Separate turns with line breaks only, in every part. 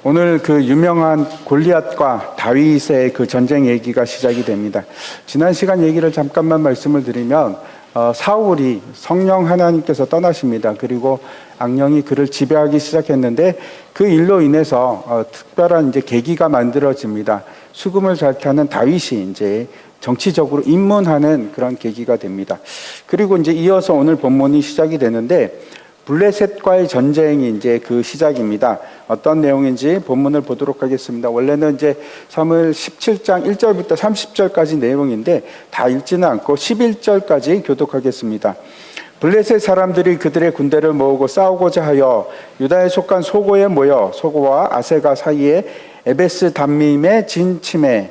오늘 그 유명한 골리앗과 다윗의 그 전쟁 얘기가 시작이 됩니다. 지난 시간 얘기를 잠깐만 말씀을 드리면 사울이 성령 하나님께서 떠나십니다. 그리고 악령이 그를 지배하기 시작했는데 그 일로 인해서 특별한 이제 계기가 만들어집니다. 수금을 잘 타는 다윗이 이제 정치적으로 입문하는 그런 계기가 됩니다. 그리고 이제 이어서 오늘 본문이 시작이 되는데 블레셋과의 전쟁이 이제 그 시작입니다. 어떤 내용인지 본문을 보도록 하겠습니다. 원래는 이제 사무엘 17장 1절부터 30절까지 내용인데 다 읽지는 않고 11절까지 교독하겠습니다. 블레셋 사람들이 그들의 군대를 모으고 싸우고자 하여 유다에 속한 소고에 모여 소고와 아세가 사이에 에베스 담밈에 진침해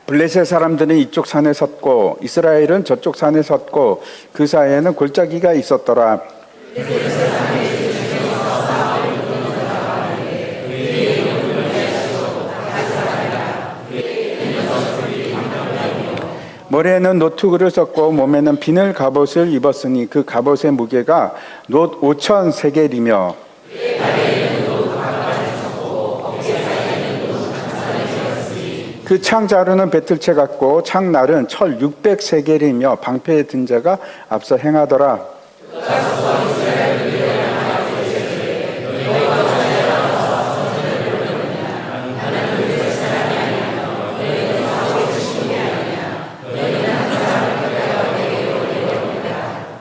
블레셋 사람들은 이쪽 산에 섰고 이스라엘은 저쪽 산에 섰고 그 사이에는 골짜기가 있었더라. 머리에는 노투구를 썼고 몸에는 비늘 갑옷을 입었으니 그 갑옷의 무게가 놋 5천 세겔이며 그 창자루는 배틀채 같고 창날은 철 600세겔이며 방패에 든 자가 앞서 행하더라.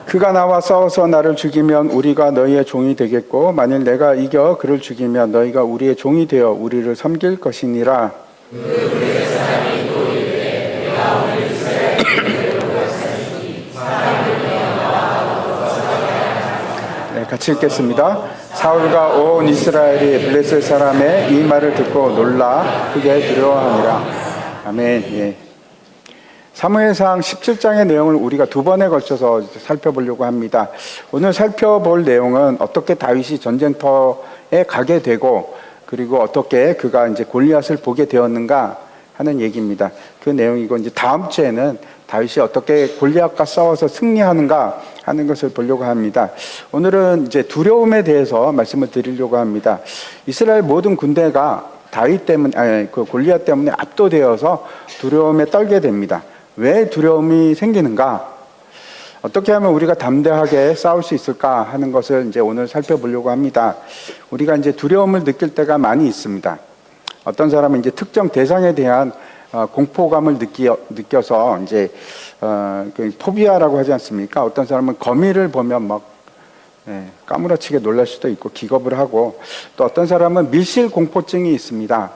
그가 나와 싸워서 나를 죽이면 우리가 너희의 종이 되겠고 만일 내가 이겨 그를 죽이면 너희가 우리의 종이 되어 우리를 섬길 것이니라. 네, 같이 읽겠습니다. 사울과 온 이스라엘이 블레셋 사람의 이 말을 듣고 놀라 크게 두려워하니라. 아멘. 예. 사무엘상 17장의 내용을 우리가 두 번에 걸쳐서 살펴보려고 합니다. 오늘 살펴볼 내용은 어떻게 다윗이 전쟁터에 가게 되고 그리고 어떻게 그가 이제 골리앗을 보게 되었는가 하는 얘기입니다. 그 내용이고 이제 다음 주에는 다윗이 어떻게 골리앗과 싸워서 승리하는가 하는 것을 보려고 합니다. 오늘은 이제 두려움에 대해서 말씀을 드리려고 합니다. 이스라엘 모든 군대가 다윗 때문에 그 골리앗 때문에 압도되어서 두려움에 떨게 됩니다. 왜 두려움이 생기는가? 어떻게 하면 우리가 담대하게 싸울 수 있을까 하는 것을 이제 오늘 살펴보려고 합니다. 우리가 이제 두려움을 느낄 때가 많이 있습니다. 어떤 사람은 이제 특정 대상에 대한 공포감을 느껴서 이제 그 포비아라고 하지 않습니까? 어떤 사람은 거미를 보면 막 까무러치게 놀랄 수도 있고 기겁을 하고 또 어떤 사람은 밀실 공포증이 있습니다.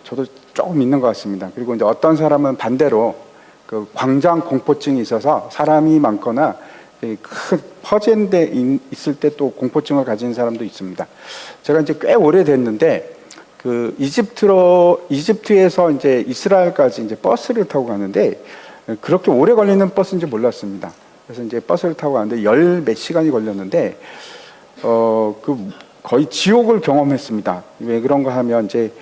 저도 조금 있는 것 같습니다. 그리고 이제 어떤 사람은 반대로 그 광장 공포증이 있어서 사람이 많거나 큰 퍼진 데 있을 때 또 공포증을 가진 사람도 있습니다. 제가 이제 꽤 오래됐는데 그 이집트에서 이제 이스라엘까지 이제 버스를 타고 가는데 그렇게 오래 걸리는 버스인지 몰랐습니다. 그래서 이제 버스를 타고 가는데 열 몇 시간이 걸렸는데 그 거의 지옥을 경험했습니다. 왜 그런가 하면 이제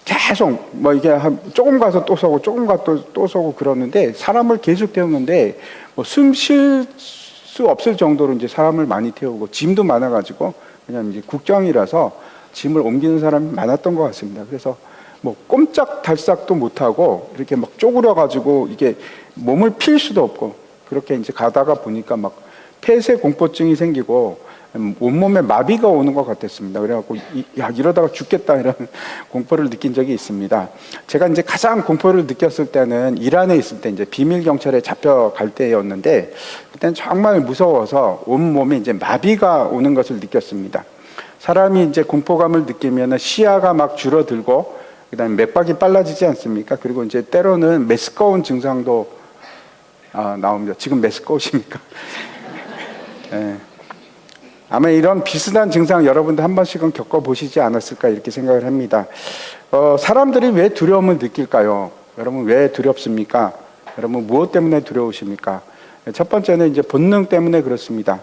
계속 뭐 이게 조금 가서 또 서고 조금 가서 또 서고 그러는데 사람을 계속 태우는데 뭐 숨 쉴 수 없을 정도로 이제 사람을 많이 태우고 짐도 많아가지고 그냥 이제 국경이라서 짐을 옮기는 사람이 많았던 것 같습니다. 그래서 뭐 꼼짝달싹도 못하고 이렇게 막 쪼그려가지고 이게 몸을 필 수도 없고 그렇게 이제 가다가 보니까 막 폐쇄 공포증이 생기고 온몸에 마비가 오는 것 같았습니다. 그래갖고 이러다가 죽겠다 이런 공포를 느낀 적이 있습니다. 제가 이제 가장 공포를 느꼈을 때는 이란에 있을 때 이제 비밀 경찰에 잡혀갈 때였는데 그때는 정말 무서워서 온몸에 이제 마비가 오는 것을 느꼈습니다. 사람이 이제 공포감을 느끼면 시야가 막 줄어들고 그다음에 맥박이 빨라지지 않습니까? 그리고 이제 때로는 메스꺼운 증상도 나옵니다. 지금 메스꺼우십니까? 네. 아마 이런 비슷한 증상 여러분도 한 번씩은 겪어보시지 않았을까 이렇게 생각을 합니다. 사람들이 왜 두려움을 느낄까요? 여러분 왜 두렵습니까? 여러분 무엇 때문에 두려우십니까? 첫 번째는 이제 본능 때문에 그렇습니다.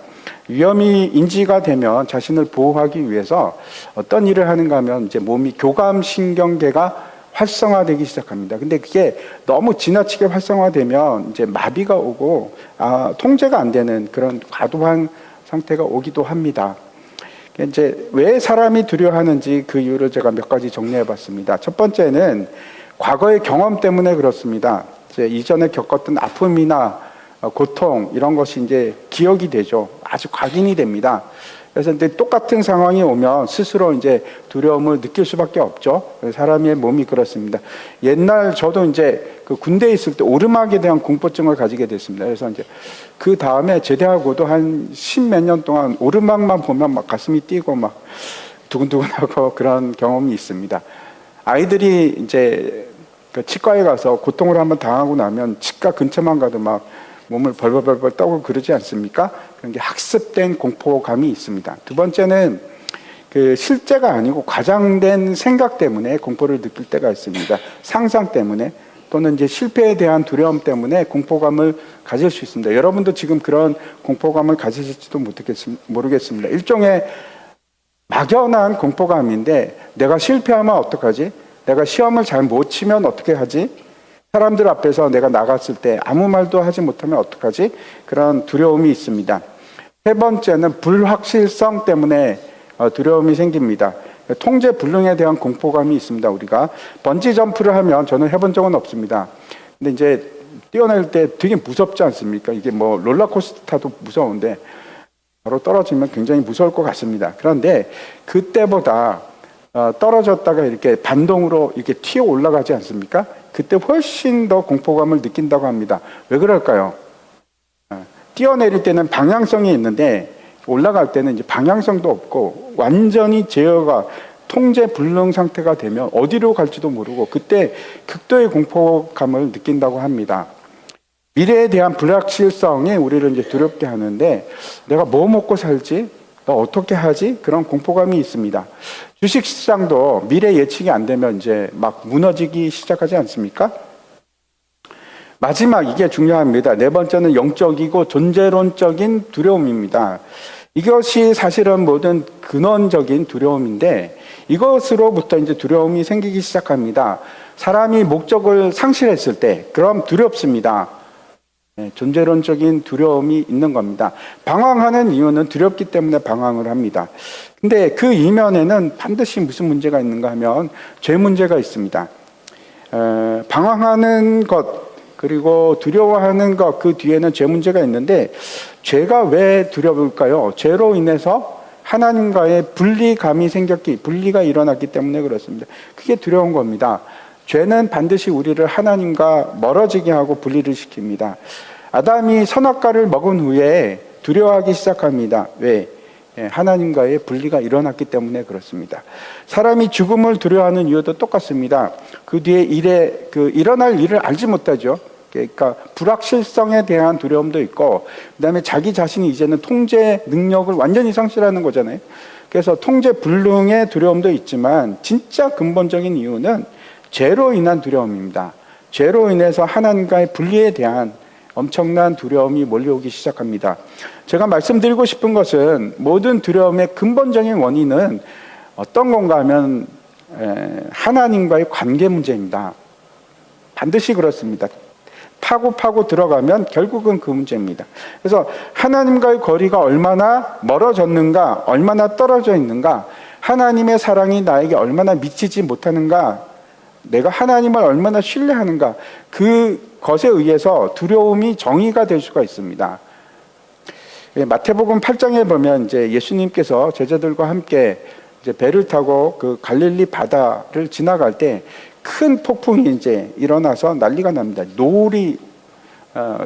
위험이 인지가 되면 자신을 보호하기 위해서 어떤 일을 하는가 하면 이제 몸이 교감신경계가 활성화되기 시작합니다. 근데 그게 너무 지나치게 활성화되면 이제 마비가 오고 통제가 안 되는 그런 과도한 상태가 오기도 합니다. 이제 왜 사람이 두려워하는지 그 이유를 제가 몇 가지 정리해 봤습니다. 첫 번째는 과거의 경험 때문에 그렇습니다. 이제 이전에 겪었던 아픔이나 고통 이런 것이 이제 기억이 되죠. 아주 각인이 됩니다. 그래서 이제 똑같은 상황이 오면 스스로 이제 두려움을 느낄 수밖에 없죠. 사람의 몸이 그렇습니다. 옛날 저도 이제 그 군대에 있을 때 오르막에 대한 공포증을 가지게 됐습니다. 그래서 이제 그 다음에 제대하고도 한 10몇 년 동안 오르막만 보면 막 가슴이 뛰고 막 두근두근하고 그런 경험이 있습니다. 아이들이 이제 그 치과에 가서 고통을 한번 당하고 나면 치과 근처만 가도 막 몸을 벌벌벌 떠고 그러지 않습니까? 그런 게 학습된 공포감이 있습니다. 두 번째는 그 실제가 아니고 과장된 생각 때문에 공포를 느낄 때가 있습니다. 상상 때문에 또는 이제 실패에 대한 두려움 때문에 공포감을 가질 수 있습니다. 여러분도 지금 그런 공포감을 가지실지도 모르겠습니다. 일종의 막연한 공포감인데 내가 실패하면 어떡하지? 내가 시험을 잘 못 치면 어떻게 하지? 사람들 앞에서 내가 나갔을 때 아무 말도 하지 못하면 어떡하지? 그런 두려움이 있습니다. 세 번째는 불확실성 때문에 두려움이 생깁니다. 통제 불능에 대한 공포감이 있습니다. 우리가 번지 점프를 하면 저는 해본 적은 없습니다. 근데 이제 뛰어낼 때 되게 무섭지 않습니까? 이게 뭐 롤러코스터 타도 무서운데 바로 떨어지면 굉장히 무서울 것 같습니다. 그런데 그때보다 떨어졌다가 이렇게 반동으로 이렇게 튀어 올라가지 않습니까? 그때 훨씬 더 공포감을 느낀다고 합니다. 왜 그럴까요? 뛰어내릴 때는 방향성이 있는데 올라갈 때는 이제 방향성도 없고 완전히 제어가 통제 불능 상태가 되면 어디로 갈지도 모르고 그때 극도의 공포감을 느낀다고 합니다. 미래에 대한 불확실성이 우리를 이제 두렵게 하는데 내가 뭐 먹고 살지? 나 어떻게 하지? 그런 공포감이 있습니다. 주식시장도 미래 예측이 안 되면 이제 막 무너지기 시작하지 않습니까? 마지막 이게 중요합니다. 네 번째는 영적이고 존재론적인 두려움입니다. 이것이 사실은 모든 근원적인 두려움인데 이것으로부터 이제 두려움이 생기기 시작합니다. 사람이 목적을 상실했을 때 그럼 두렵습니다. 존재론적인 두려움이 있는 겁니다. 방황하는 이유는 두렵기 때문에 방황을 합니다. 근데 그 이면에는 반드시 무슨 문제가 있는가 하면 죄 문제가 있습니다. 방황하는 것 그리고 두려워하는 것 그 뒤에는 죄 문제가 있는데 죄가 왜 두려울까요? 죄로 인해서 하나님과의 분리가 일어났기 때문에 그렇습니다. 그게 두려운 겁니다. 죄는 반드시 우리를 하나님과 멀어지게 하고 분리를 시킵니다. 아담이 선악과를 먹은 후에 두려워하기 시작합니다. 왜? 하나님과의 분리가 일어났기 때문에 그렇습니다. 사람이 죽음을 두려워하는 이유도 똑같습니다. 그 뒤에 일어날 일을 알지 못하죠. 그러니까 불확실성에 대한 두려움도 있고, 그 다음에 자기 자신이 이제는 통제 능력을 완전히 상실하는 거잖아요. 그래서 통제 불능의 두려움도 있지만, 진짜 근본적인 이유는 죄로 인한 두려움입니다. 죄로 인해서 하나님과의 분리에 대한 엄청난 두려움이 몰려오기 시작합니다. 제가 말씀드리고 싶은 것은 모든 두려움의 근본적인 원인은 어떤 건가 하면 하나님과의 관계 문제입니다. 반드시 그렇습니다. 파고 들어가면 결국은 그 문제입니다. 그래서 하나님과의 거리가 얼마나 멀어졌는가, 얼마나 떨어져 있는가, 하나님의 사랑이 나에게 얼마나 미치지 못하는가, 내가 하나님을 얼마나 신뢰하는가, 그것에 의해서 두려움이 정의가 될 수가 있습니다. 마태복음 8장에 보면 이제 예수님께서 제자들과 함께 이제 배를 타고 그 갈릴리 바다를 지나갈 때 큰 폭풍이 이제 일어나서 난리가 납니다. 노을이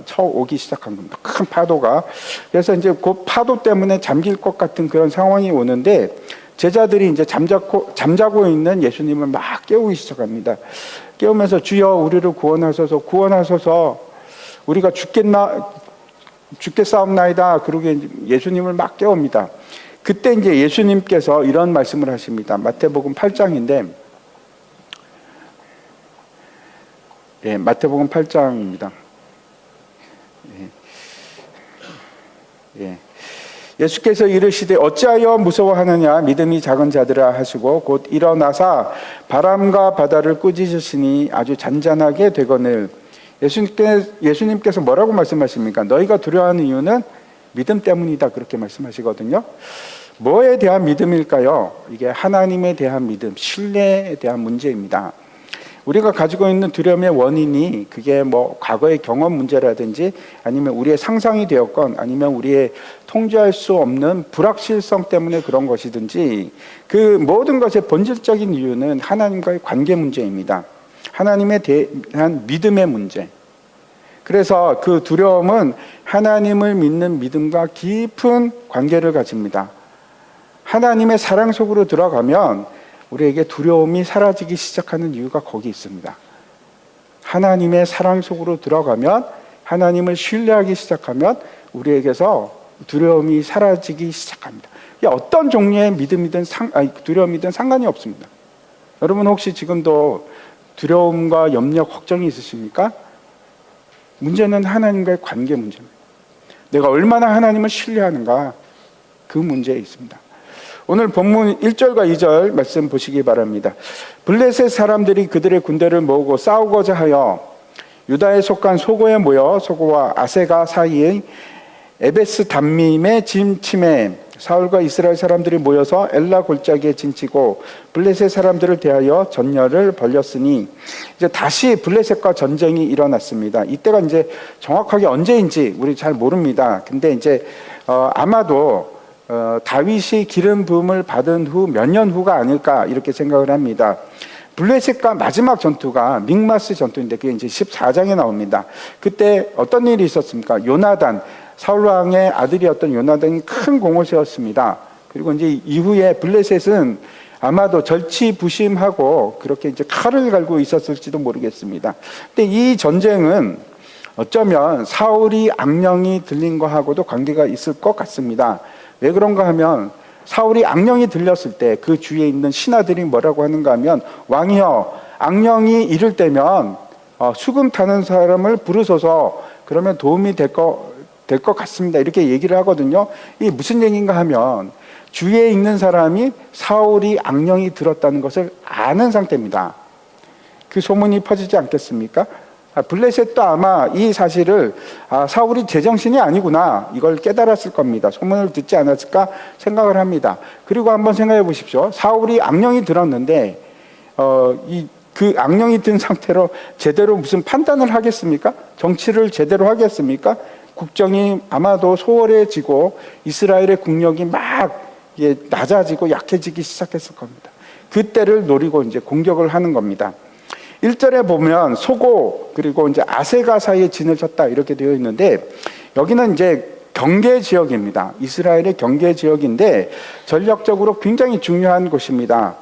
쳐오기 시작한 겁니다. 큰 파도가. 그래서 이제 그 파도 때문에 잠길 것 같은 그런 상황이 오는데 제자들이 이제 잠자고 있는 예수님을 막 깨우기 시작합니다. 깨우면서 주여 우리를 구원하소서 우리가 죽겠사옵나이다. 그러고 예수님을 막 깨웁니다. 그때 이제 예수님께서 이런 말씀을 하십니다. 마태복음 8장인데 마태복음 8장입니다. 예수께서 이르시되 어찌하여 무서워하느냐 믿음이 작은 자들아 하시고 곧 일어나사 바람과 바다를 꾸짖으시니 아주 잔잔하게 되거늘. 예수님께서 뭐라고 말씀하십니까? 너희가 두려워하는 이유는 믿음 때문이다, 그렇게 말씀하시거든요. 뭐에 대한 믿음일까요? 이게 하나님에 대한 믿음, 신뢰에 대한 문제입니다. 우리가 가지고 있는 두려움의 원인이 그게 뭐 과거의 경험 문제라든지 아니면 우리의 상상이 되었건 아니면 우리의 통제할 수 없는 불확실성 때문에 그런 것이든지 그 모든 것의 본질적인 이유는 하나님과의 관계 문제입니다. 하나님에 대한 믿음의 문제. 그래서 그 두려움은 하나님을 믿는 믿음과 깊은 관계를 가집니다. 하나님의 사랑 속으로 들어가면 우리에게 두려움이 사라지기 시작하는 이유가 거기 있습니다. 하나님의 사랑 속으로 들어가면, 하나님을 신뢰하기 시작하면 우리에게서 두려움이 사라지기 시작합니다. 어떤 종류의 믿음이든 두려움이든 상관이 없습니다. 여러분 혹시 지금도 두려움과 염려, 걱정이 있으십니까? 문제는 하나님과의 관계 문제입니다. 내가 얼마나 하나님을 신뢰하는가, 그 문제에 있습니다. 오늘 본문 1절과 2절 말씀 보시기 바랍니다. 블레셋 사람들이 그들의 군대를 모으고 싸우고자 하여 유다에 속한 소고에 모여 소고와 아세가 사이의 에베스 담밈에 진침해 사울과 이스라엘 사람들이 모여서 엘라 골짜기에 진치고 블레셋 사람들을 대하여 전열을 벌였으니 이제 다시 블레셋과 전쟁이 일어났습니다. 이때가 이제 정확하게 언제인지 우리 잘 모릅니다. 근데 이제 아마도 다윗이 기름 부음을 받은 후 몇 년 후가 아닐까 이렇게 생각을 합니다. 블레셋과 마지막 전투가 믹마스 전투인데 그게 이제 14장에 나옵니다. 그때 어떤 일이 있었습니까? 요나단, 사울 왕의 아들이었던 요나단이 큰 공을 세웠습니다. 그리고 이제 이후에 블레셋은 아마도 절치부심하고 그렇게 이제 칼을 갈고 있었을지도 모르겠습니다. 근데 이 전쟁은 어쩌면 사울이 악령이 들린 거하고도 관계가 있을 것 같습니다. 왜 그런가 하면 사울이 악령이 들렸을 때 그 주위에 있는 신하들이 뭐라고 하는가 하면 왕이여, 악령이 이를 때면 수금 타는 사람을 부르소서, 그러면 도움이 될 것 같습니다, 이렇게 얘기를 하거든요. 이게 무슨 얘기인가 하면 주위에 있는 사람이 사울이 악령이 들었다는 것을 아는 상태입니다. 그 소문이 퍼지지 않겠습니까? 블레셋도 아마 이 사실을 사울이 제정신이 아니구나, 이걸 깨달았을 겁니다. 소문을 듣지 않았을까 생각을 합니다. 그리고 한번 생각해 보십시오. 사울이 악령이 들었는데 그 악령이 든 상태로 제대로 무슨 판단을 하겠습니까? 정치를 제대로 하겠습니까? 국정이 아마도 소홀해지고 이스라엘의 국력이 막 낮아지고 약해지기 시작했을 겁니다. 그때를 노리고 이제 공격을 하는 겁니다. 1절에 보면 소고 그리고 이제 아세가 사이에 진을 쳤다 이렇게 되어 있는데 여기는 이제 경계 지역입니다. 이스라엘의 경계 지역인데 전략적으로 굉장히 중요한 곳입니다.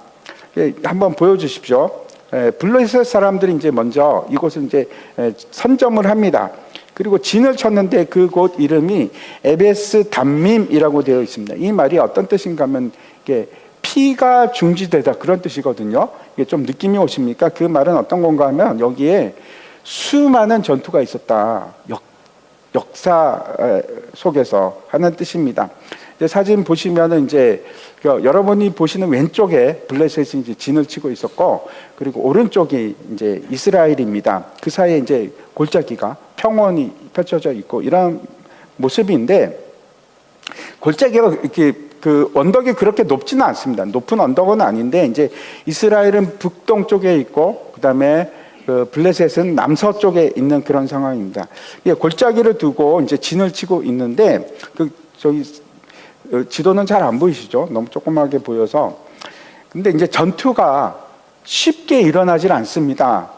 한번 보여주십시오. 블레셋 사람들이 이제 먼저 이곳을 이제 선점을 합니다. 그리고 진을 쳤는데 그곳 이름이 에베스 담밈이라고 되어 있습니다. 이 말이 어떤 뜻인가 하면 이게 피가 중지되다, 그런 뜻이거든요. 이게 좀 느낌이 오십니까? 그 말은 어떤 건가 하면 여기에 수많은 전투가 있었다, 역사 속에서 하는 뜻입니다. 사진 보시면은 이제 여러분이 보시는 왼쪽에 블레셋이 이제 진을 치고 있었고, 그리고 오른쪽이 이제 이스라엘입니다. 그 사이에 이제 골짜기가 평원이 펼쳐져 있고 이런 모습인데, 골짜기가 이렇게 그 언덕이 그렇게 높지는 않습니다. 높은 언덕은 아닌데 이제 이스라엘은 북동쪽에 있고 그다음에 그 블레셋은 남서쪽에 있는 그런 상황입니다. 골짜기를 두고 이제 진을 치고 있는데 저기 지도는 잘 안 보이시죠? 너무 조그맣게 보여서. 근데 이제 전투가 쉽게 일어나질 않습니다.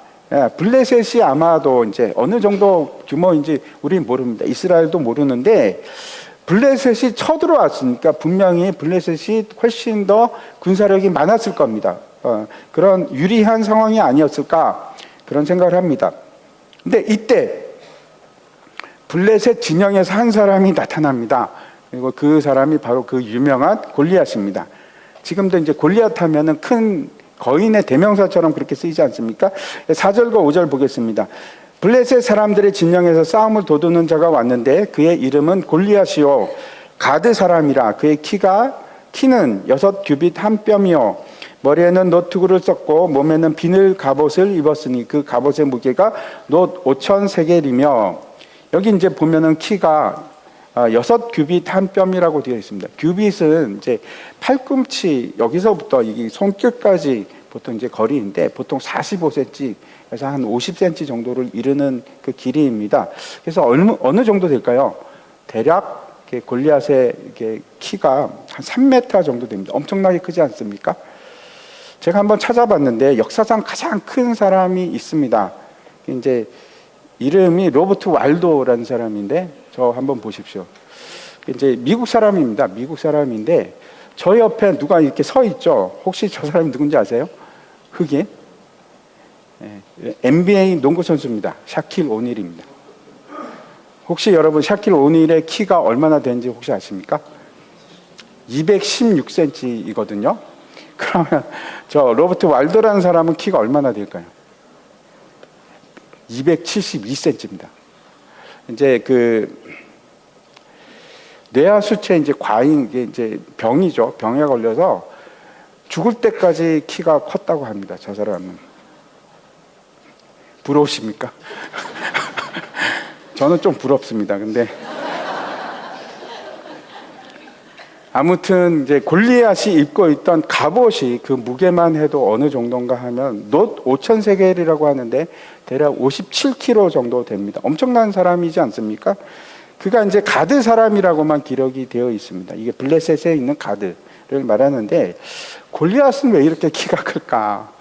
블레셋이 아마도 이제 어느 정도 규모인지 우리는 모릅니다. 이스라엘도 모르는데 블레셋이 쳐들어왔으니까 분명히 블레셋이 훨씬 더 군사력이 많았을 겁니다. 그런 유리한 상황이 아니었을까, 그런 생각을 합니다. 근데 이때 블레셋 진영에서 한 사람이 나타납니다. 그리고 그 사람이 바로 그 유명한 골리앗입니다. 지금도 이제 골리앗 하면은 큰 거인의 대명사처럼 그렇게 쓰이지 않습니까? 4절과 5절 보겠습니다. 블레셋 사람들의 진영에서 싸움을 도두는 자가 왔는데 그의 이름은 골리앗이요 가드 사람이라 그의 키는 6규빗 한 뼘이요 머리에는 노트구를 썼고 몸에는 비늘 갑옷을 입었으니 그 갑옷의 무게가 놋 5천 세겔이며 여기 이제 보면은 키가 6규빗 한 뼘이라고 되어 있습니다. 규빗은 이제 팔꿈치 여기서부터 이 손끝까지 보통 이제 거리인데 보통 45cm에서 한 50cm 정도를 이르는 그 길이입니다. 그래서 어느 정도 될까요? 대략 골리앗의 키가 한 3m 정도 됩니다. 엄청나게 크지 않습니까? 제가 한번 찾아봤는데 역사상 가장 큰 사람이 있습니다. 이제 이름이 로버트 왈도라는 사람인데 저 한번 보십시오. 이제 미국 사람입니다. 미국 사람인데 저 옆에 누가 이렇게 서 있죠. 혹시 저 사람이 누군지 아세요? 흑인? NBA 농구 선수입니다. 샤킬 오닐입니다. 혹시 여러분 샤킬 오닐의 키가 얼마나 되는지 혹시 아십니까? 216cm이거든요. 그러면 저 로버트 왈도라는 사람은 키가 얼마나 될까요? 272cm입니다. 이제 그 뇌하수체 이제 과잉 이제 병이죠. 병에 걸려서 죽을 때까지 키가 컸다고 합니다. 저 사람은. 부러우십니까? 저는 좀 부럽습니다. 근데 아무튼 이제 골리앗이 입고 있던 갑옷이 그 무게만 해도 어느 정도인가 하면 놋 5천 세겔이라고 하는데 대략 57kg 정도 됩니다. 엄청난 사람이지 않습니까? 그가 이제 가드 사람이라고만 기록이 되어 있습니다. 이게 블레셋에 있는 가드를 말하는데 골리앗은 왜 이렇게 키가 클까?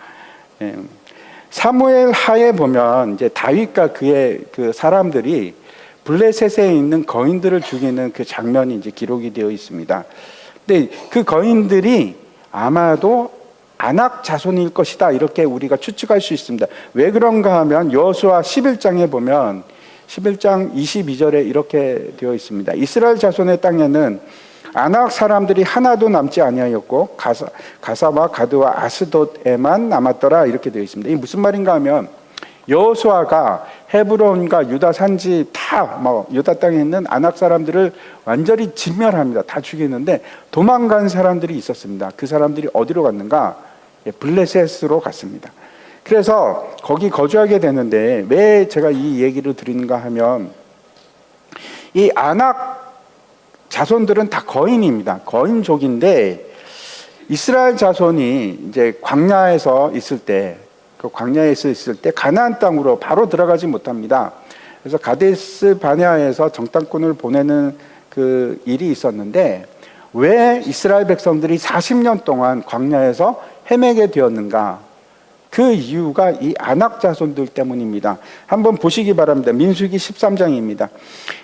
사무엘 하에 보면 이제 다윗과 그의 그 사람들이 블레셋에 있는 거인들을 죽이는 그 장면이 이제 기록이 되어 있습니다. 근데 그 거인들이 아마도 아낙 자손일 것이다 이렇게 우리가 추측할 수 있습니다. 왜 그런가 하면 여호수아 11장에 보면 11장 22절에 이렇게 되어 있습니다. 이스라엘 자손의 땅에는 아낙 사람들이 하나도 남지 아니하였고 가사와 가드와 아스돗에만 남았더라 이렇게 되어 있습니다. 이게 무슨 말인가 하면 여호수아가 헤브론과 유다 산지 다 유다 땅에 있는 아낙 사람들을 완전히 진멸합니다. 다 죽이는데 도망간 사람들이 있었습니다. 그 사람들이 어디로 갔는가? 블레셋으로 갔습니다. 그래서 거기 거주하게 되는데 왜 제가 이 얘기를 드리는가 하면 이 아낙 자손들은 다 거인입니다. 거인족인데 이스라엘 자손이 이제 광야에서 있을 때 그 광야에서 있을 때 가나안 땅으로 바로 들어가지 못합니다. 그래서 가데스 바네아에서 정탐꾼을 보내는 그 일이 있었는데 왜 이스라엘 백성들이 40년 동안 광야에서 헤매게 되었는가? 그 이유가 이 아낙 자손들 때문입니다. 한번 보시기 바랍니다. 민수기 13장입니다.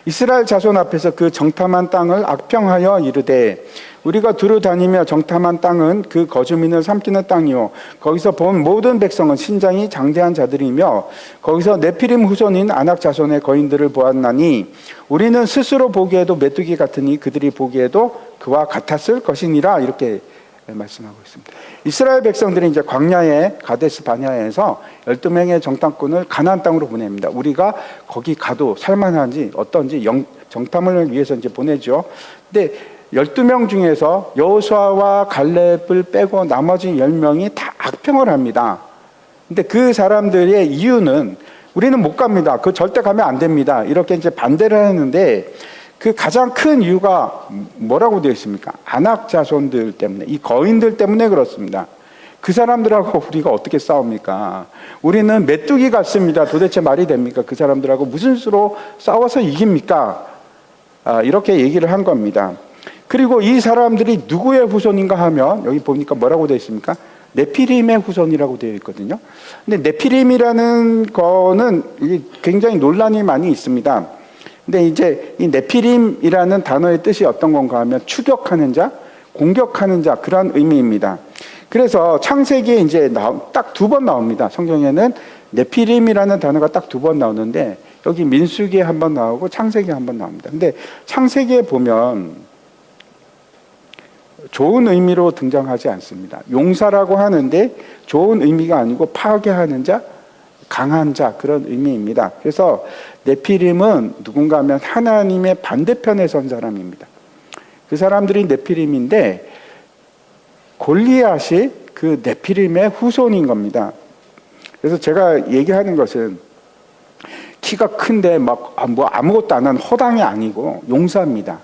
이스라엘 자손 앞에서 그 정탐한 땅을 악평하여 이르되 우리가 두루 다니며 정탐한 땅은 그 거주민을 삼키는 땅이요 거기서 본 모든 백성은 신장이 장대한 자들이며 거기서 네피림 후손인 아낙 자손의 거인들을 보았나니 우리는 스스로 보기에도 메뚜기 같으니 그들이 보기에도 그와 같았을 것이니라 이렇게 말씀하고 있습니다. 이스라엘 백성들이 이제 광야의 가데스 바네아에서 12명의 정탐꾼을 가나안 땅으로 보냅니다. 우리가 거기 가도 살만한지 어떤지 정탐을 위해서 이제 보내죠. 근데 12명 중에서 여호수아와 갈렙을 빼고 나머지 10명이 다 악평을 합니다. 근데 그 사람들의 이유는 우리는 못 갑니다. 그 절대 가면 안 됩니다. 이렇게 이제 반대를 하는데 그 가장 큰 이유가 뭐라고 되어 있습니까? 아낙 자손들 때문에, 이 거인들 때문에 그렇습니다. 그 사람들하고 우리가 어떻게 싸웁니까? 우리는 메뚜기 같습니다. 도대체 말이 됩니까? 그 사람들하고 무슨 수로 싸워서 이깁니까? 이렇게 얘기를 한 겁니다. 그리고 이 사람들이 누구의 후손인가 하면 여기 보니까 뭐라고 되어 있습니까? 네피림의 후손이라고 되어 있거든요. 근데 네피림이라는 거는 굉장히 논란이 많이 있습니다. 근데 이제 이 네피림이라는 단어의 뜻이 어떤 건가 하면 추격하는 자, 공격하는 자 그런 의미입니다. 그래서 창세기에 이제 딱 2번 나옵니다. 성경에는 네피림이라는 단어가 딱 2번 나오는데 여기 민수기에 1번 나오고 창세기에 1번 나옵니다. 근데 창세기에 보면 좋은 의미로 등장하지 않습니다. 용사라고 하는데 좋은 의미가 아니고 파괴하는 자, 강한 자 그런 의미입니다. 그래서 네피림은 누군가 하면 하나님의 반대편에 선 사람입니다. 그 사람들이 네피림인데 골리앗이 그 네피림의 후손인 겁니다. 그래서 제가 얘기하는 것은 키가 큰데 막 뭐 아무것도 안 하는 허당이 아니고 용사입니다.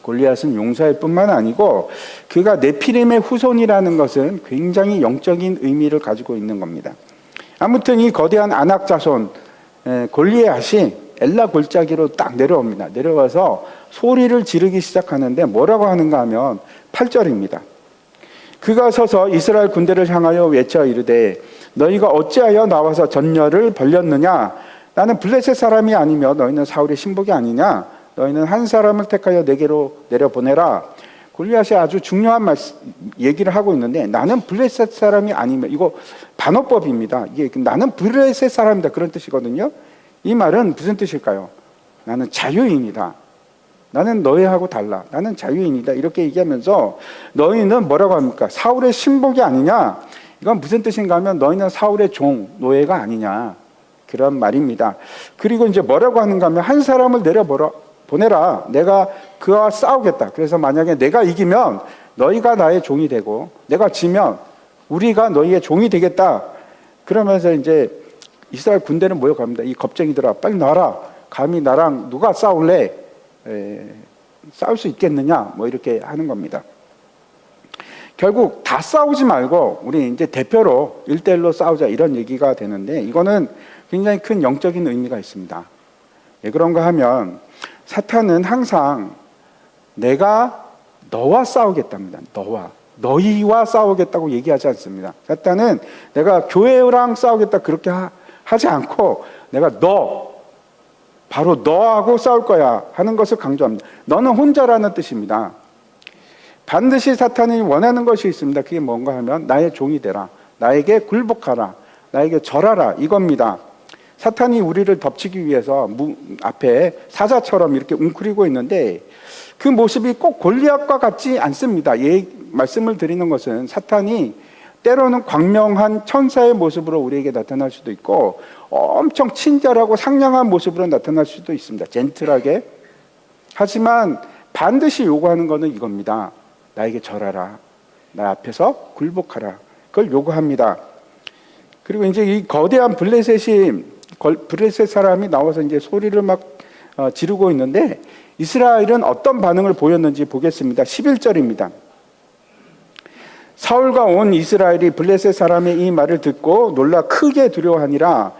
골리앗은 용사일 뿐만 아니고 그가 네피림의 후손이라는 것은 굉장히 영적인 의미를 가지고 있는 겁니다. 아무튼 이 거대한 아낙 자손 골리앗이 엘라 골짜기로 딱 내려옵니다. 내려와서 소리를 지르기 시작하는데 뭐라고 하는가 하면 8절입니다. 그가 서서 이스라엘 군대를 향하여 외쳐 이르되 너희가 어찌하여 나와서 전열을 벌렸느냐? 나는 블레셋 사람이 아니며 너희는 사울의 신복이 아니냐? 너희는 한 사람을 택하여 내게로 내려보내라. 골리앗이 아주 중요한 얘기를 하고 있는데 나는 블레셋 사람이 아니며, 이거 반어법입니다. 이게 나는 블레셋 사람이다 그런 뜻이거든요. 이 말은 무슨 뜻일까요? 나는 자유인이다. 나는 너희하고 달라. 나는 자유인이다. 이렇게 얘기하면서 너희는 뭐라고 합니까? 사울의 신복이 아니냐? 이건 무슨 뜻인가 하면 너희는 사울의 종, 노예가 아니냐. 그런 말입니다. 그리고 이제 뭐라고 하는가 하면 한 사람을 보내라. 내가 그와 싸우겠다. 그래서 만약에 내가 이기면 너희가 나의 종이 되고 내가 지면 우리가 너희의 종이 되겠다. 그러면서 이제 이스라엘 군대는 모여갑니다. 이 겁쟁이들아 빨리 나와라. 감히 나랑 누가 싸울래? 싸울 수 있겠느냐? 뭐 이렇게 하는 겁니다. 결국 다 싸우지 말고 우리 이제 대표로 1대1로 싸우자 이런 얘기가 되는데 이거는 굉장히 큰 영적인 의미가 있습니다. 왜 그런가 하면 사탄은 항상 내가 너와 싸우겠답니다. 너희와 싸우겠다고 얘기하지 않습니다. 사탄은 내가 교회랑 싸우겠다 그렇게 하지 않고 내가 바로 너하고 싸울 거야 하는 것을 강조합니다. 너는 혼자라는 뜻입니다. 반드시 사탄이 원하는 것이 있습니다. 그게 뭔가 하면 나의 종이 되라. 나에게 굴복하라. 나에게 절하라. 이겁니다. 사탄이 우리를 덮치기 위해서 앞에 사자처럼 이렇게 웅크리고 있는데 그 모습이 꼭 골리앗과 같지 않습니다. 말씀을 드리는 것은 사탄이 때로는 광명한 천사의 모습으로 우리에게 나타날 수도 있고 엄청 친절하고 상냥한 모습으로 나타날 수도 있습니다. 젠틀하게. 하지만 반드시 요구하는 것은 이겁니다. 나에게 절하라. 나 앞에서 굴복하라. 그걸 요구합니다. 그리고 이제 이 거대한 블레셋 사람이 나와서 이제 소리를 막 지르고 있는데 이스라엘은 어떤 반응을 보였는지 보겠습니다. 11절입니다. 사울과 온 이스라엘이 블레셋 사람의 이 말을 듣고 놀라 크게 두려워하니라.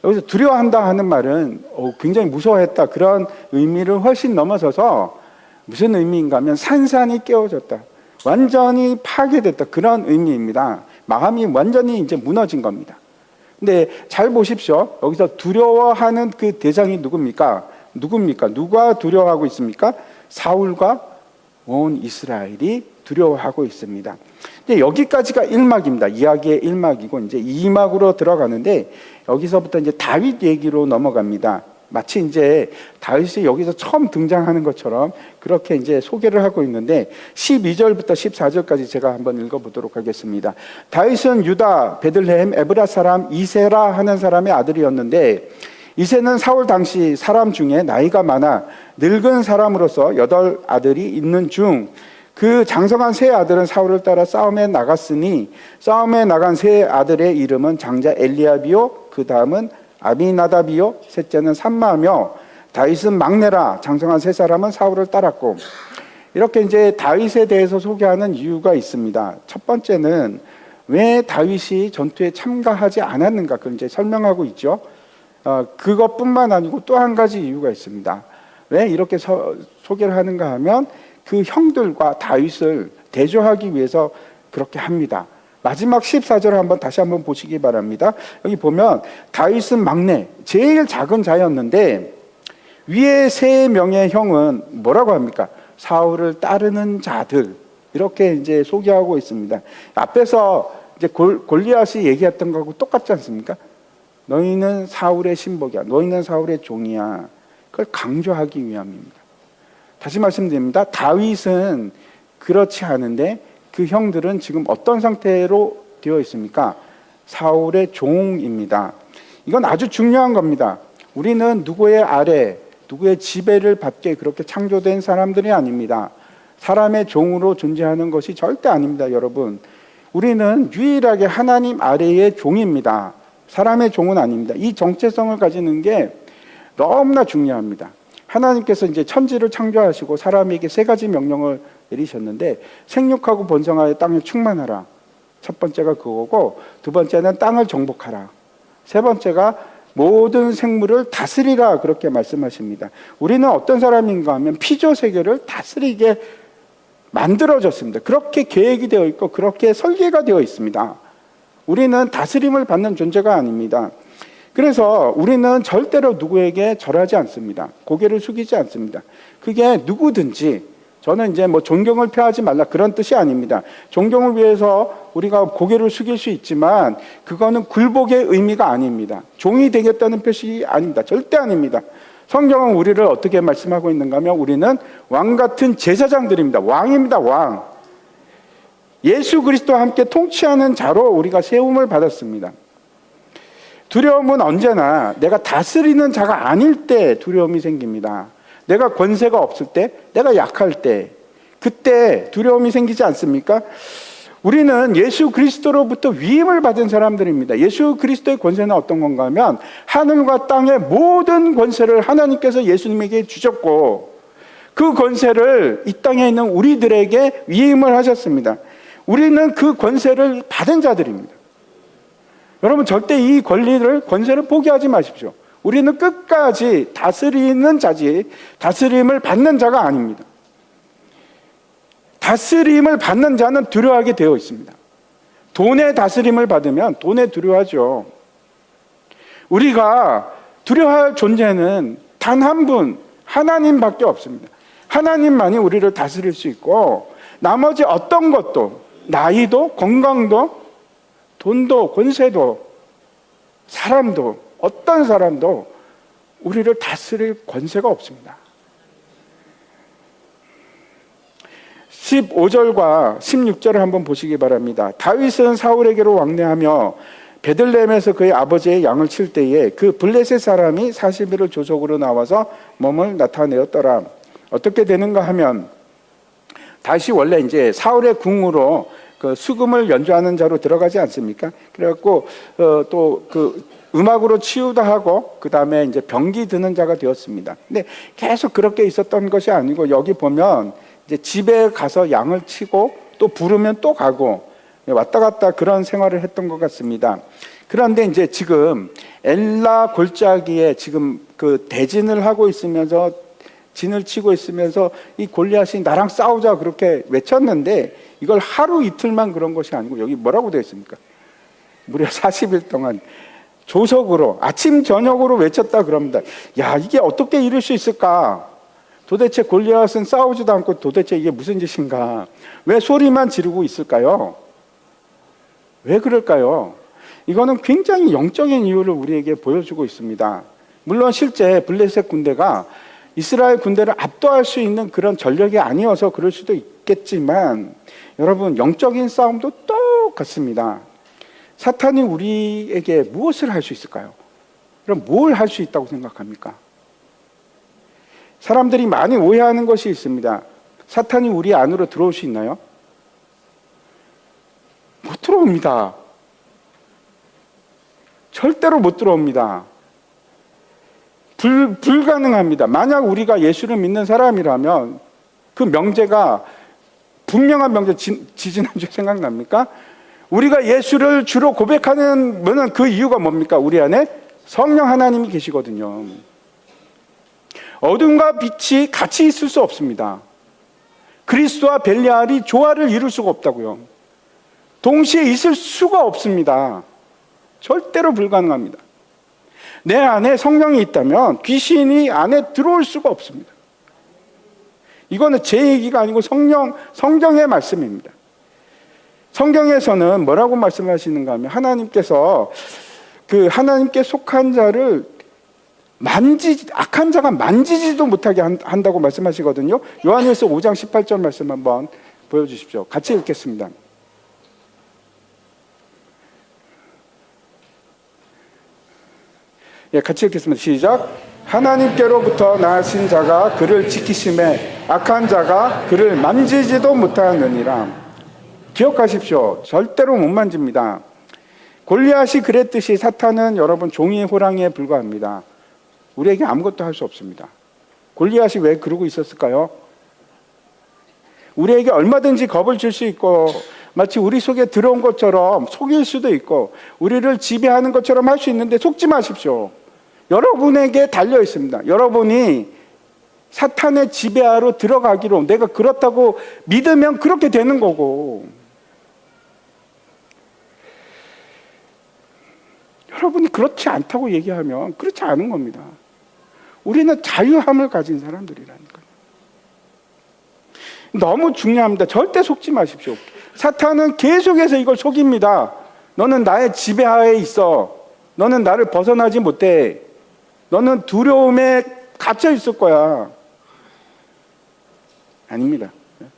여기서 두려워한다 하는 말은 굉장히 무서워했다 그런 의미를 훨씬 넘어서서 무슨 의미인가 하면 산산이 깨어졌다. 완전히 파괴됐다. 그런 의미입니다. 마음이 완전히 이제 무너진 겁니다. 근데 잘 보십시오. 여기서 두려워하는 그 대상이 누굽니까? 누가 두려워하고 있습니까? 사울과 온 이스라엘이 두려워하고 있습니다. 근데 여기까지가 1막입니다. 이야기의 1막이고 이제 2막으로 들어가는데 여기서부터 이제 다윗 얘기로 넘어갑니다. 마치 이제 다윗이 여기서 처음 등장하는 것처럼 그렇게 이제 소개를 하고 있는데 12절부터 14절까지 제가 한번 읽어보도록 하겠습니다. 다윗은 유다 베들레헴 에브라 사람 이세라 하는 사람의 아들이었는데 이세는 사울 당시 사람 중에 나이가 많아 늙은 사람으로서 8 아들이 있는 중 그 장성한 세 아들은 사울을 따라 싸움에 나갔으니 싸움에 나간 세 아들의 이름은 장자 엘리압이요 그 다음은 아비나답이요 셋째는 삼마며 다윗은 막내라. 장성한 세 사람은 사울을 따랐고 이렇게 이제 다윗에 대해서 소개하는 이유가 있습니다. 첫 번째는 왜 다윗이 전투에 참가하지 않았는가 그걸 이제 설명하고 있죠. 그것뿐만 아니고 또 한 가지 이유가 있습니다. 왜 이렇게 소개를 하는가 하면 그 형들과 다윗을 대조하기 위해서 그렇게 합니다. 마지막 14절을 다시 한번 보시기 바랍니다. 여기 보면 다윗은 막내, 제일 작은 자였는데 위에 3명의 형은 뭐라고 합니까? 사울을 따르는 자들. 이렇게 이제 소개하고 있습니다. 앞에서 이제 골리앗이 얘기했던 거하고 똑같지 않습니까? 너희는 사울의 신복이야. 너희는 사울의 종이야. 그걸 강조하기 위함입니다. 다시 말씀드립니다. 다윗은 그렇지 않은데 그 형들은 지금 어떤 상태로 되어 있습니까? 사울의 종입니다. 이건 아주 중요한 겁니다. 우리는 누구의 아래, 누구의 지배를 받게 그렇게 창조된 사람들이 아닙니다. 사람의 종으로 존재하는 것이 절대 아닙니다, 여러분. 우리는 유일하게 하나님 아래의 종입니다. 사람의 종은 아닙니다. 이 정체성을 가지는 게 너무나 중요합니다. 하나님께서 이제 천지를 창조하시고 사람에게 세 가지 명령을 내리셨는데, 생육하고 번성하여 땅에 충만하라. 첫 번째가 그거고, 두 번째는 땅을 정복하라. 세 번째가 모든 생물을 다스리라, 그렇게 말씀하십니다. 우리는 어떤 사람인가 하면 피조 세계를 다스리게 만들어졌습니다. 그렇게 계획이 되어 있고 그렇게 설계가 되어 있습니다. 우리는 다스림을 받는 존재가 아닙니다. 그래서 우리는 절대로 누구에게 절하지 않습니다. 고개를 숙이지 않습니다. 그게 누구든지, 저는 이제 뭐 존경을 표하지 말라 그런 뜻이 아닙니다. 존경을 위해서 우리가 고개를 숙일 수 있지만 그거는 굴복의 의미가 아닙니다. 종이 되겠다는 표시 아닙니다. 절대 아닙니다. 성경은 우리를 어떻게 말씀하고 있는가 하면 우리는 왕 같은 제사장들입니다. 왕입니다, 왕. 예수 그리스도와 함께 통치하는 자로 우리가 세움을 받았습니다. 두려움은 언제나 내가 다스리는 자가 아닐 때 두려움이 생깁니다. 내가 권세가 없을 때, 내가 약할 때, 그때 두려움이 생기지 않습니까? 우리는 예수 그리스도로부터 위임을 받은 사람들입니다. 예수 그리스도의 권세는 어떤 건가 하면 하늘과 땅의 모든 권세를 하나님께서 예수님에게 주셨고, 그 권세를 이 땅에 있는 우리들에게 위임을 하셨습니다. 우리는 그 권세를 받은 자들입니다. 여러분, 절대 이 권세를 포기하지 마십시오. 우리는 끝까지 다스리는 자지 다스림을 받는 자가 아닙니다. 다스림을 받는 자는 두려워하게 되어 있습니다. 돈의 다스림을 받으면 돈에 두려워하죠. 우리가 두려워할 존재는 단 한 분, 하나님밖에 없습니다. 하나님만이 우리를 다스릴 수 있고, 나머지 어떤 것도, 나이도, 건강도, 돈도, 권세도, 사람도, 어떤 사람도 우리를 다스릴 권세가 없습니다. 15절과 16절을 한번 보시기 바랍니다. 다윗은 사울에게로 왕래하며 베들레헴에서 그의 아버지의 양을 칠 때에 그 블레셋 사람이 40일을 조속으로 나와서 몸을 나타내었더라. 어떻게 되는가 하면, 다시 원래 이제 사울의 궁으로 그 수금을 연주하는 자로 들어가지 않습니까? 그래갖고 또 그 음악으로 치유도 하고 그 다음에 이제 병기 드는 자가 되었습니다. 근데 계속 그렇게 있었던 것이 아니고, 여기 보면 이제 집에 가서 양을 치고 또 부르면 또 가고 왔다 갔다 그런 생활을 했던 것 같습니다. 그런데 이제 지금 엘라 골짜기에 지금 그 대진을 하고 있으면서, 진을 치고 있으면서 이 골리앗이 나랑 싸우자 그렇게 외쳤는데, 이걸 하루 이틀만 그런 것이 아니고 여기 뭐라고 되어 있습니까? 무려 40일 동안 조석으로 아침 저녁으로 외쳤다 그럽니다. 야, 이게 어떻게 이럴 수 있을까? 도대체 골리앗은 싸우지도 않고 도대체 이게 무슨 짓인가? 왜 소리만 지르고 있을까요? 왜 그럴까요? 이거는 굉장히 영적인 이유를 우리에게 보여주고 있습니다. 물론 실제 블레셋 군대가 이스라엘 군대를 압도할 수 있는 그런 전력이 아니어서 그럴 수도 있겠지만, 여러분, 영적인 싸움도 똑같습니다. 사탄이 우리에게 무엇을 할 수 있을까요? 그럼 뭘 할 수 있다고 생각합니까? 사람들이 많이 오해하는 것이 있습니다. 사탄이 우리 안으로 들어올 수 있나요? 못 들어옵니다. 절대로 못 들어옵니다. 불가능합니다. 만약 우리가 예수를 믿는 사람이라면 그 명제가, 분명한 명제, 지지난주 생각납니까? 우리가 예수를 주로 고백하는 그 이유가 뭡니까? 우리 안에 성령 하나님이 계시거든요. 어둠과 빛이 같이 있을 수 없습니다. 그리스도와 벨리알이 조화를 이룰 수가 없다고요. 동시에 있을 수가 없습니다. 절대로 불가능합니다. 내 안에 성령이 있다면 귀신이 안에 들어올 수가 없습니다. 이거는 제 얘기가 아니고 성경의 말씀입니다. 성경에서는 뭐라고 말씀하시는가 하면, 하나님께서 그 하나님께 속한 자를 악한 자가 만지지도 못하게 한다고 말씀하시거든요. 요한일서 5장 18절 말씀 한번 보여주십시오. 같이 읽겠습니다. 같이 읽겠습니다. 시작. 하나님께로부터 나으신 자가 그를 지키심에 악한 자가 그를 만지지도 못하느니라. 기억하십시오. 절대로 못 만집니다. 골리앗이 그랬듯이 사탄은 여러분 종이의 호랑이에 불과합니다. 우리에게 아무것도 할 수 없습니다. 골리앗이 왜 그러고 있었을까요? 우리에게 얼마든지 겁을 줄 수 있고 마치 우리 속에 들어온 것처럼 속일 수도 있고 우리를 지배하는 것처럼 할 수 있는데 속지 마십시오. 여러분에게 달려 있습니다. 여러분이 사탄의 지배하로 들어가기로 내가 그렇다고 믿으면 그렇게 되는 거고, 여러분이 그렇지 않다고 얘기하면 그렇지 않은 겁니다. 우리는 자유함을 가진 사람들이라니까요. 너무 중요합니다. 절대 속지 마십시오. 사탄은 계속해서 이걸 속입니다. 너는 나의 지배하에 있어. 너는 나를 벗어나지 못해. 너는 두려움에 갇혀 있을 거야. 아닙니다.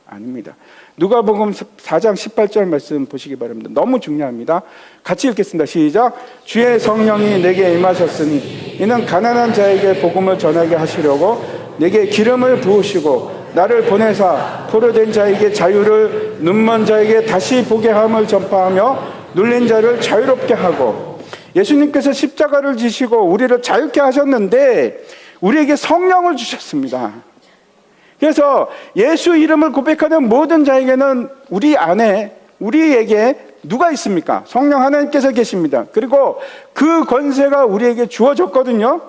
아닙니다. 누가복음 4장 18절 말씀 보시기 바랍니다. 너무 중요합니다. 같이 읽겠습니다. 시작. 주의 성령이 내게 임하셨으니 이는 가난한 자에게 복음을 전하게 하시려고 내게 기름을 부으시고 나를 보내사 포로된 자에게 자유를, 눈먼 자에게 다시 보게 함을 전파하며 눌린 자를 자유롭게 하고. 예수님께서 십자가를 지시고 우리를 자유케 하셨는데 우리에게 성령을 주셨습니다. 그래서 예수 이름을 고백하는 모든 자에게는 우리 안에, 우리에게 누가 있습니까? 성령 하나님께서 계십니다. 그리고 그 권세가 우리에게 주어졌거든요.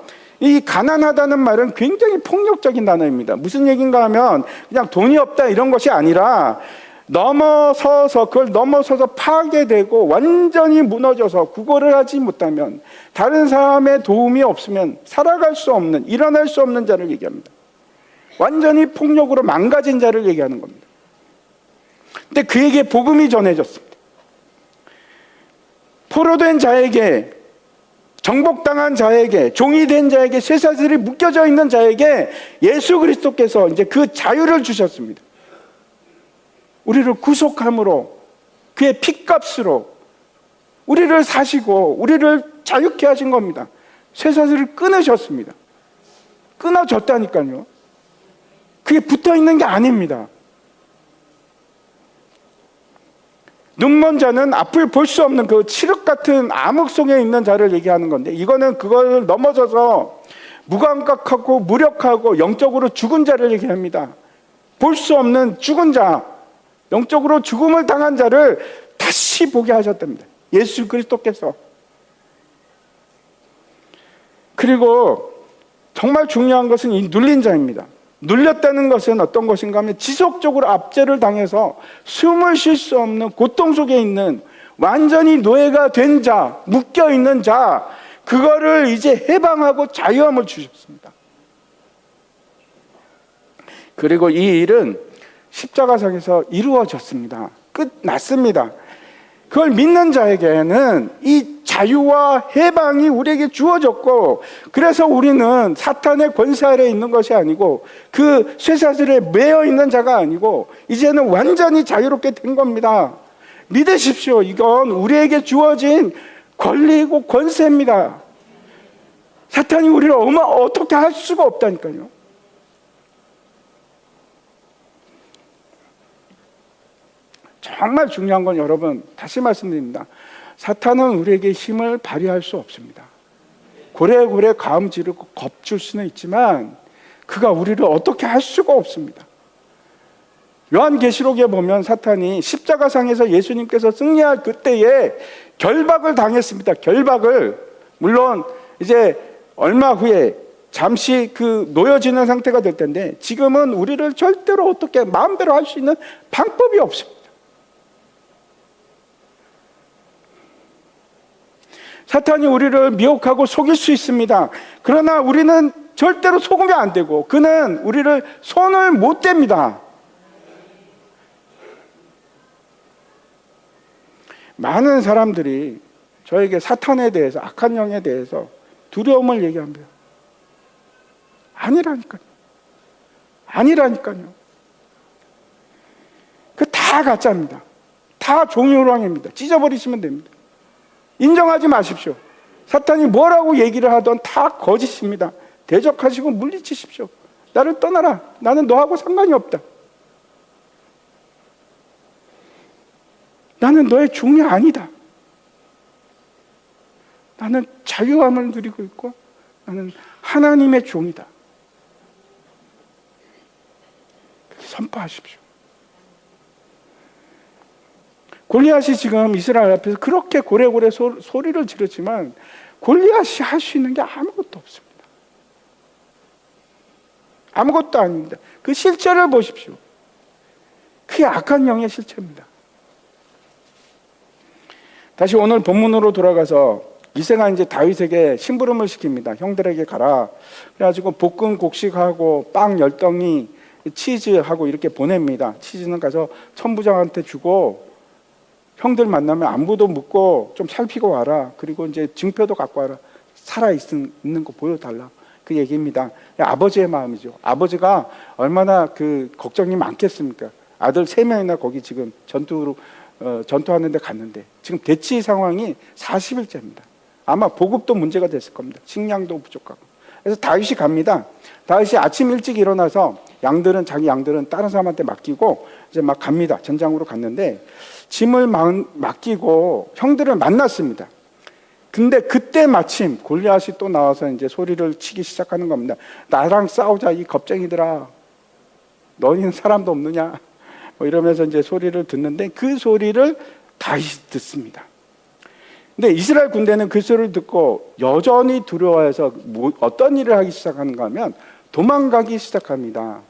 이 가난하다는 말은 굉장히 폭력적인 단어입니다. 무슨 얘기인가 하면 그냥 돈이 없다 이런 것이 아니라 그걸 넘어서서 파괴되고 완전히 무너져서 구걸을 하지 못하면, 다른 사람의 도움이 없으면 살아갈 수 없는, 일어날 수 없는 자를 얘기합니다. 완전히 폭력으로 망가진 자를 얘기하는 겁니다. 근데 그에게 복음이 전해졌습니다. 포로된 자에게, 정복당한 자에게, 종이 된 자에게, 쇠사슬이 묶여져 있는 자에게 예수 그리스도께서 이제 그 자유를 주셨습니다. 우리를 구속함으로, 그의 핏값으로 우리를 사시고 우리를 자유케 하신 겁니다. 쇠사슬을 끊으셨습니다. 끊어졌다니까요. 그게 붙어있는 게 아닙니다. 눈먼 자는 앞을 볼 수 없는 그 칠흑 같은 암흑 속에 있는 자를 얘기하는 건데, 이거는 그걸 넘어서서 무감각하고 무력하고 영적으로 죽은 자를 얘기합니다. 볼 수 없는 죽은 자, 영적으로 죽음을 당한 자를 다시 보게 하셨답니다. 예수 그리스도께서. 그리고 정말 중요한 것은 이 눌린 자입니다. 눌렸다는 것은 어떤 것인가 하면 지속적으로 압제를 당해서 숨을 쉴 수 없는 고통 속에 있는, 완전히 노예가 된 자, 묶여 있는 자, 그거를 이제 해방하고 자유함을 주셨습니다. 그리고 이 일은 십자가상에서 이루어졌습니다. 끝났습니다. 그걸 믿는 자에게는 이 자유와 해방이 우리에게 주어졌고, 그래서 우리는 사탄의 권세 아래에 있는 것이 아니고 그 쇠사슬에 매여 있는 자가 아니고 이제는 완전히 자유롭게 된 겁니다. 믿으십시오. 이건 우리에게 주어진 권리이고 권세입니다. 사탄이 우리를 어떻게 할 수가 없다니까요. 정말 중요한 건 여러분, 다시 말씀드립니다. 사탄은 우리에게 힘을 발휘할 수 없습니다. 고래고래 가음 지르고 겁줄 수는 있지만 그가 우리를 어떻게 할 수가 없습니다. 요한계시록에 보면 사탄이 십자가상에서 예수님께서 승리할 그때에 결박을 당했습니다. 결박을. 물론 이제 얼마 후에 잠시 그 놓여지는 상태가 될 텐데, 지금은 우리를 절대로 어떻게 마음대로 할 수 있는 방법이 없습니다. 사탄이 우리를 미혹하고 속일 수 있습니다. 그러나 우리는 절대로 속으면 안 되고, 그는 우리를 손을 못 댑니다. 많은 사람들이 저에게 사탄에 대해서, 악한 영에 대해서 두려움을 얘기합니다. 아니라니까요. 아니라니까요. 그 다 가짜입니다. 다 종이호랑입니다. 찢어버리시면 됩니다. 인정하지 마십시오. 사탄이 뭐라고 얘기를 하던 다 거짓입니다. 대적하시고 물리치십시오. 나를 떠나라. 나는 너하고 상관이 없다. 나는 너의 종이 아니다. 나는 자유함을 누리고 있고 나는 하나님의 종이다. 그렇게 선포하십시오. 골리앗이 지금 이스라엘 앞에서 그렇게 고래고래 소리를 지르지만 골리앗이 할 수 있는 게 아무것도 없습니다. 아무것도 아닙니다. 그 실체를 보십시오. 그게 악한 영의 실체입니다. 다시 오늘 본문으로 돌아가서 이새가 이제 다윗에게 심부름을 시킵니다. 형들에게 가라. 그래가지고 볶은 곡식하고 빵 10덩이, 치즈하고 이렇게 보냅니다. 치즈는 가서 천부장한테 주고 형들 만나면 안부도 묻고 좀 살피고 와라. 그리고 이제 증표도 갖고 와라. 살아있는 거 보여달라. 그 얘기입니다. 아버지의 마음이죠. 아버지가 얼마나 그 걱정이 많겠습니까? 아들 3명이나 거기 지금 전투하는데 갔는데 지금 대치 상황이 40일째입니다. 아마 보급도 문제가 됐을 겁니다. 식량도 부족하고. 그래서 다윗이 갑니다. 다윗이 아침 일찍 일어나서 자기 양들은 다른 사람한테 맡기고 이제 막 갑니다. 전장으로 갔는데 짐을 맡기고 형들을 만났습니다. 근데 그때 마침 골리앗이 또 나와서 이제 소리를 치기 시작하는 겁니다. 나랑 싸우자 이 겁쟁이들아. 너희는 사람도 없느냐? 뭐 이러면서 이제 소리를 듣는데 그 소리를 다윗이 듣습니다. 근데 이스라엘 군대는 그 소리를 듣고 여전히 두려워해서 어떤 일을 하기 시작하는가 하면 도망가기 시작합니다.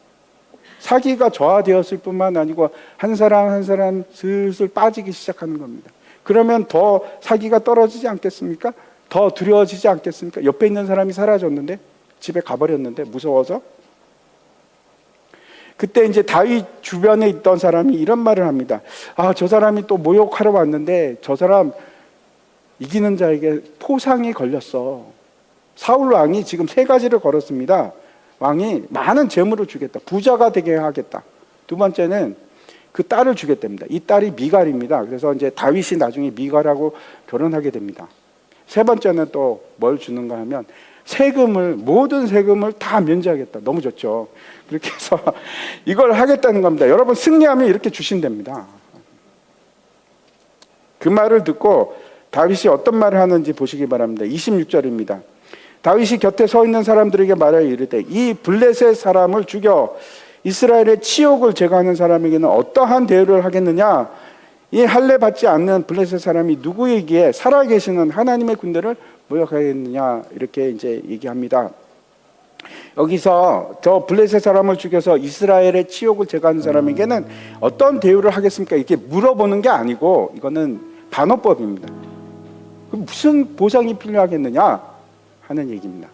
사기가 저하되었을 뿐만 아니고 한 사람 한 사람 슬슬 빠지기 시작하는 겁니다. 그러면 더 사기가 떨어지지 않겠습니까? 더 두려워지지 않겠습니까? 옆에 있는 사람이 사라졌는데 집에 가버렸는데 무서워서. 그때 이제 다윗 주변에 있던 사람이 이런 말을 합니다. 저 사람이 또 모욕하러 왔는데 저 사람 이기는 자에게 포상이 걸렸어. 사울 왕이 지금 3가지를 걸었습니다. 왕이 많은 재물을 주겠다. 부자가 되게 하겠다. 두 번째는 그 딸을 주겠답니다. 이 딸이 미갈입니다. 그래서 이제 다윗이 나중에 미갈하고 결혼하게 됩니다. 3번째는 또 뭘 주는가 하면 모든 세금을 다 면제하겠다. 너무 좋죠. 그렇게 해서 이걸 하겠다는 겁니다. 여러분 승리하면 이렇게 주신답니다. 그 말을 듣고 다윗이 어떤 말을 하는지 보시기 바랍니다. 26절입니다. 다윗이 곁에 서 있는 사람들에게 말하여 이르되 이 블레셋 사람을 죽여 이스라엘의 치욕을 제거하는 사람에게는 어떠한 대우를 하겠느냐? 이 할례 받지 않는 블레셋 사람이 누구이기에 살아계시는 하나님의 군대를 모욕하겠느냐? 이렇게 이제 얘기합니다. 여기서 저 블레셋 사람을 죽여서 이스라엘의 치욕을 제거하는 사람에게는 어떤 대우를 하겠습니까? 이렇게 물어보는 게 아니고 이거는 반어법입니다. 무슨 보상이 필요하겠느냐 하는 얘기입니다.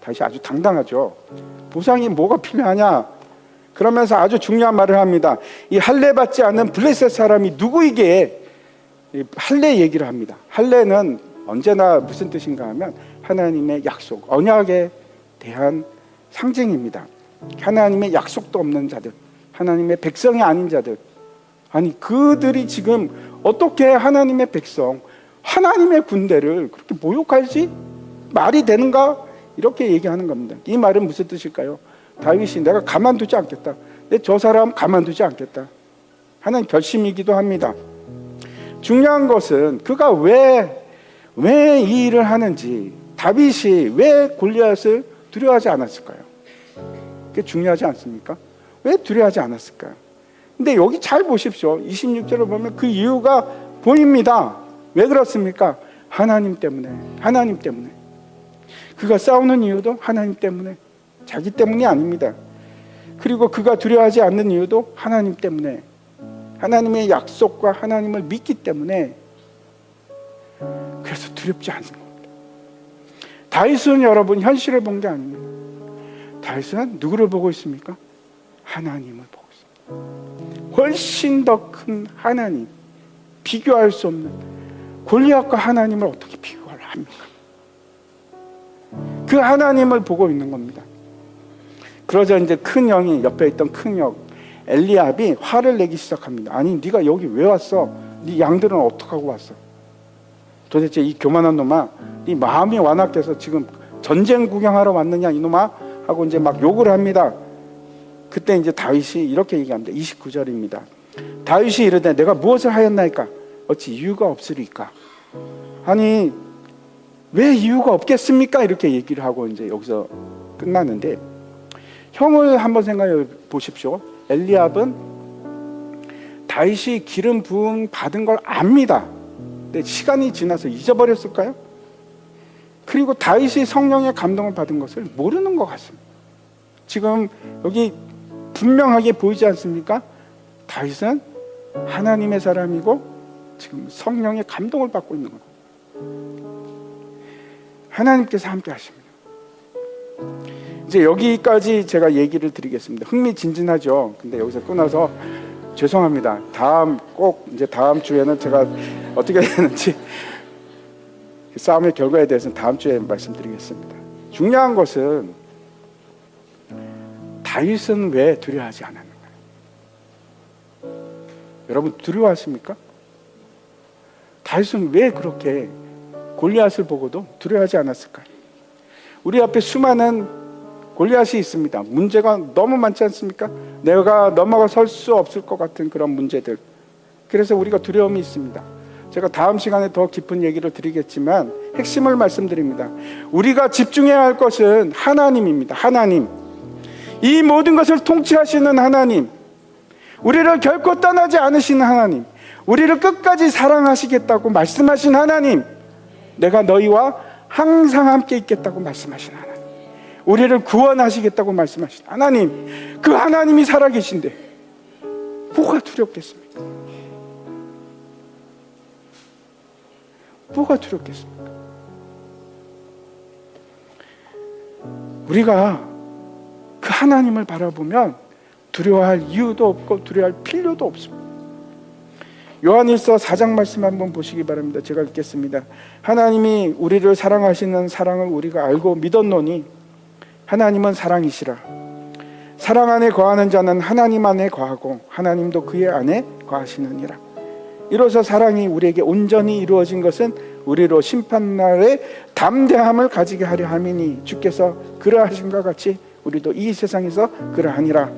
다시 아주 당당하죠. 보상이 뭐가 필요하냐? 그러면서 아주 중요한 말을 합니다. 이 할례 받지 않는 블레셋 사람이 누구이기에 할례 얘기를 합니다. 할례는 언제나 무슨 뜻인가 하면 하나님의 약속, 언약에 대한 상징입니다. 하나님의 약속도 없는 자들, 하나님의 백성이 아닌 자들, 아니 그들이 지금 어떻게 하나님의 백성, 하나님의 군대를 그렇게 모욕할지 말이 되는가? 이렇게 얘기하는 겁니다. 이 말은 무슨 뜻일까요? 다윗이 내가 가만두지 않겠다. 저 사람 가만두지 않겠다 하는 결심이기도 합니다. 중요한 것은 그가 왜 이 일을 하는지, 다윗이 왜 골리앗을 두려워하지 않았을까요? 그게 중요하지 않습니까? 왜 두려워하지 않았을까요? 근데 여기 잘 보십시오. 26절을 보면 그 이유가 보입니다. 왜 그렇습니까? 하나님 때문에. 하나님 때문에. 그가 싸우는 이유도 하나님 때문에, 자기 때문이 아닙니다. 그리고 그가 두려워하지 않는 이유도 하나님 때문에, 하나님의 약속과 하나님을 믿기 때문에, 그래서 두렵지 않는 겁니다. 다윗은 여러분 현실을 본 게 아닙니다. 다윗은 누구를 보고 있습니까? 하나님을 보고 있습니다. 훨씬 더 큰 하나님, 비교할 수 없는 골리앗과 하나님을 어떻게 비교를 합니까? 그 하나님을 보고 있는 겁니다. 그러자 이제 큰 영이, 옆에 있던 큰 영 엘리압이 화를 내기 시작합니다. 아니 네가 여기 왜 왔어? 네 양들은 어떻게 하고 왔어? 도대체 이 교만한 놈아, 네 마음이 완악해서 지금 전쟁 구경하러 왔느냐 이놈아? 하고 이제 막 욕을 합니다. 그때 이제 다윗이 이렇게 얘기합니다. 29절입니다. 다윗이 이르되 내가 무엇을 하였나이까? 어찌 이유가 없으리까? 아니 왜 이유가 없겠습니까? 이렇게 얘기를 하고 이제 여기서 끝나는데, 형을 한번 생각해 보십시오. 엘리압은 다윗이 기름 부음 받은 걸 압니다. 근데 시간이 지나서 잊어버렸을까요? 그리고 다윗이 성령의 감동을 받은 것을 모르는 것 같습니다. 지금 여기 분명하게 보이지 않습니까? 다윗은 하나님의 사람이고 지금 성령의 감동을 받고 있는 겁니다. 하나님께서 함께 하십니다. 이제 여기까지 제가 얘기를 드리겠습니다. 흥미진진하죠. 근데 여기서 끊어서 죄송합니다. 다음 주에는 제가 어떻게 되는지 싸움의 결과에 대해서는 다음 주에 말씀드리겠습니다. 중요한 것은 다윗은 왜 두려워하지 않았는가? 여러분 두려워하십니까? 다윗은 왜 그렇게 골리앗을 보고도 두려워하지 않았을까요? 우리 앞에 수많은 골리앗이 있습니다. 문제가 너무 많지 않습니까? 내가 넘어가 설 수 없을 것 같은 그런 문제들. 그래서 우리가 두려움이 있습니다. 제가 다음 시간에 더 깊은 얘기를 드리겠지만 핵심을 말씀드립니다. 우리가 집중해야 할 것은 하나님입니다. 하나님. 이 모든 것을 통치하시는 하나님, 우리를 결코 떠나지 않으시는 하나님, 우리를 끝까지 사랑하시겠다고 말씀하신 하나님, 내가 너희와 항상 함께 있겠다고 말씀하신 하나님, 우리를 구원하시겠다고 말씀하신 하나님, 그 하나님이 살아계신데 뭐가 두렵겠습니까? 뭐가 두렵겠습니까? 우리가 그 하나님을 바라보면 두려워할 이유도 없고 두려워할 필요도 없습니다. 요한일서 4장 말씀 한번 보시기 바랍니다. 제가 읽겠습니다. 하나님이 우리를 사랑하시는 사랑을 우리가 알고 믿었노니 하나님은 사랑이시라. 사랑 안에 거하는 자는 하나님 안에 거하고 하나님도 그의 안에 거하시느니라. 이로써 사랑이 우리에게 온전히 이루어진 것은 우리로 심판날에 담대함을 가지게 하려 함이니 주께서 그러하신과 같이 우리도 이 세상에서 그러하니라.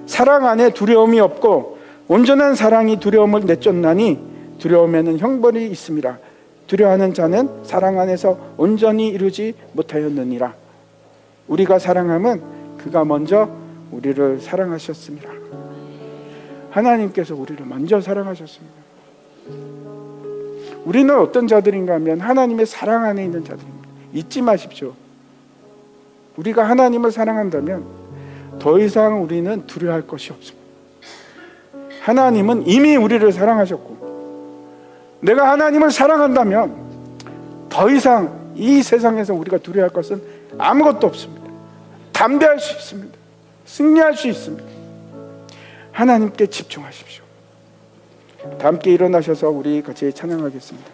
사랑 안에 두려움이 없고 온전한 사랑이 두려움을 내쫓나니 두려움에는 형벌이 있음이라. 두려워하는 자는 사랑 안에서 온전히 이루지 못하였느니라. 우리가 사랑함은 그가 먼저 우리를 사랑하셨습니다. 하나님께서 우리를 먼저 사랑하셨습니다. 우리는 어떤 자들인가 하면 하나님의 사랑 안에 있는 자들입니다. 잊지 마십시오. 우리가 하나님을 사랑한다면 더 이상 우리는 두려워할 것이 없습니다. 하나님은 이미 우리를 사랑하셨고, 내가 하나님을 사랑한다면 더 이상 이 세상에서 우리가 두려워할 것은 아무것도 없습니다. 담대할 수 있습니다. 승리할 수 있습니다. 하나님께 집중하십시오. 다 함께 일어나셔서 우리 같이 찬양하겠습니다.